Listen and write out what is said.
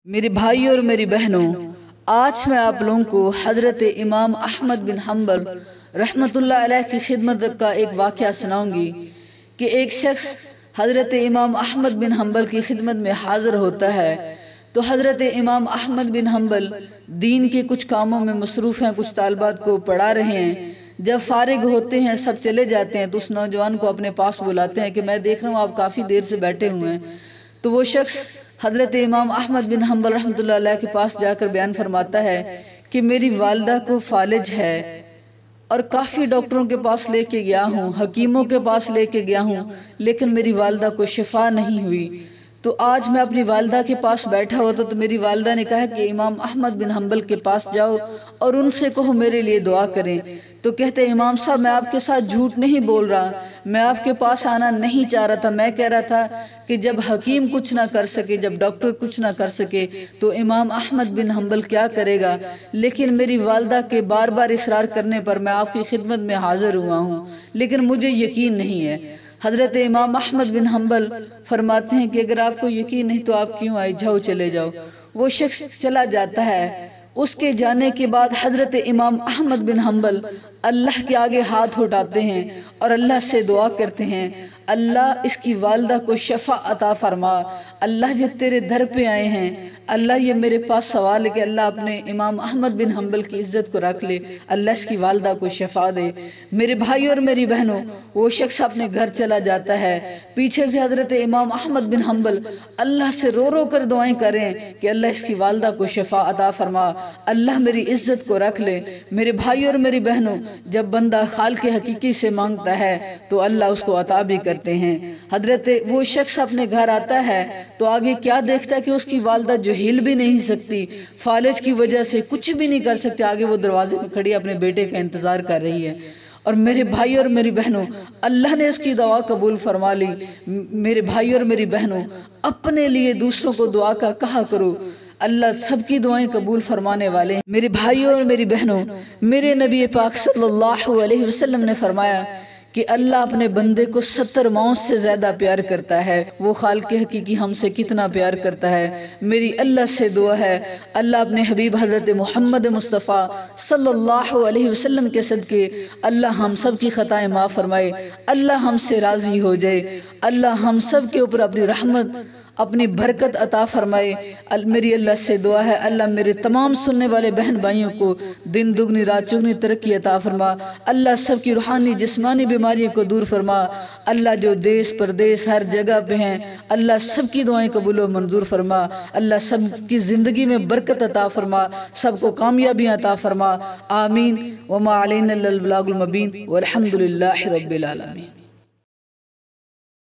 मेरे भाई और मेरी बहनों, आज मैं आप लोगों को हज़रत इमाम अहमद बिन हम्बल रहमतुल्लाह अलैह की खिदमत का एक वाक़या सुनाऊंगी कि एक शख्स हज़रत इमाम अहमद बिन हम्बल की खिदमत में हाज़िर होता है। तो हज़रत इमाम अहमद बिन हम्बल दीन के कुछ कामों में मसरूफ़ हैं, कुछ तालबात को पढ़ा रहे हैं। जब फारिग होते हैं, सब चले जाते हैं, तो उस नौजवान को अपने पास बुलाते हैं कि मैं देख रहा हूँ आप काफ़ी देर से बैठे हुए हैं। तो वो शख्स हज़रत इमाम अहमद बिन हम्बल रहमतुल्लाह अलैह के पास जाकर बयान फरमाता है कि मेरी वालिदा को फालिज है और काफ़ी डॉक्टरों के पास लेके गया हूँ, हकीमों के पास लेके गया हूँ, लेकिन मेरी वालिदा को शिफा नहीं हुई। तो आज मैं अपनी वालिदा के पास बैठा हुआ था, तो मेरी वालिदा ने कहा कि इमाम अहमद बिन हम्बल के पास जाओ और उनसे कहो मेरे लिए दुआ करें। तो कहते इमाम साहब, मैं आपके साथ झूठ नहीं बोल रहा, मैं आपके पास आना नहीं चाह रहा था। मैं कह रहा था कि जब हकीम कुछ ना कर सके, जब डॉक्टर कुछ ना कर सके, तो इमाम अहमद बिन हम्बल क्या करेगा। लेकिन मेरी वालिदा के बार बार इसरार करने पर मैं आपकी खिदमत में हाजिर हुआ हूँ, लेकिन मुझे यकीन नहीं है। हज़रत इमाम अहमद बिन हम्बल फरमाते हैं कि अगर आपको यकीन नहीं तो आप क्यों आए, जाओ चले जाओ। वो शख्स चला जाता है। उसके जाने के बाद हज़रत इमाम अहमद बिन हम्बल अल्लाह के आगे हाथ उठाते हैं और अल्लाह से दुआ करते हैं, अल्लाह इसकी वालिदा को शफा अता फरमा। अल्लाह ये तेरे दर पे आए हैं, अल्लाह ये मेरे पास सवाल है कि अल्लाह अपने इमाम अहमद बिन हम्बल की इज़्ज़त को रख ले, अल्लाह इसकी वालिदा को शफा दे। मेरे भाई और मेरी बहनों, वो शख्स अपने घर चला जाता है। पीछे से हज़रत इमाम अहमद बिन हम्बल अल्लाह से रो रो कर दुआएं करें कि अल्लाह इसकी वालिदा को शफा अता फरमा, अल्लाह मेरी इज़्ज़त को रख ले। मेरे भाई और मेरी बहनों, जब बंदा खालिक हकीकी से मांगता है तो अल्लाह उसको अता भी करते हैं। हजरत वो शख्स अपने घर आता है तो आगे क्या देखता है कि उसकी वालिदा जो हिल भी नहीं सकती, फालिज की वजह से कुछ भी नहीं कर सकती, आगे वो दरवाजे में खड़ी अपने बेटे का इंतजार कर रही है। और मेरे भाई और मेरी बहनों, अल्लाह ने उसकी दुआ कबूल फरमा ली। मेरे भाई और मेरी बहनों, अपने लिए दूसरों को दुआ का कहा करो, अल्लाह सबकी दुआएं कबूल फरमाने वाले हैं। मेरे भाइयों और मेरी बहनों, मेरे नबी पाक सल्लल्लाहु अलैहि वसल्लम ने फरमाया कि अल्लाह अपने बंदे को 70 माओं से ज़्यादा प्यार करता है। वो खालिक हकीकी हमसे कितना प्यार करता है। मेरी अल्लाह से दुआ है, अल्लाह अपने हबीब हज़रत मोहम्मद मुस्तफ़ा सल्लल्लाहु अलैहि वसल्लम के सदके अल्लाह हम सब की ख़ताएँ माफ़ फरमाए, अल्लाह हमसे राज़ी हो जाए, अल्लाह हम सब के ऊपर अपनी रहमत अपनी बरकत अता फरमाए। मेरी अल्लाह से दुआ है, अल्लाह मेरे तमाम सुनने वाले बहन भाइयों को दिन दुगनी रात चुगनी तरक्की अता फरमा। अल्लाह सबकी रूहानी जिस्मानी बीमारियों को दूर फरमा। अल्लाह जो देश परदेश हर जगह पे हैं, अल्लाह सबकी दुआएं कबूल व मंजूर फरमा। अल्लाह सबकी ज़िंदगी में बरकत अता फरमा, सबको कामयाबियाँ अता फरमा। आमीन। वमा अलैना इल्लल बलागुल मुबीन वल्हम्दुलिल्लाहि रब्बिल आलमीन।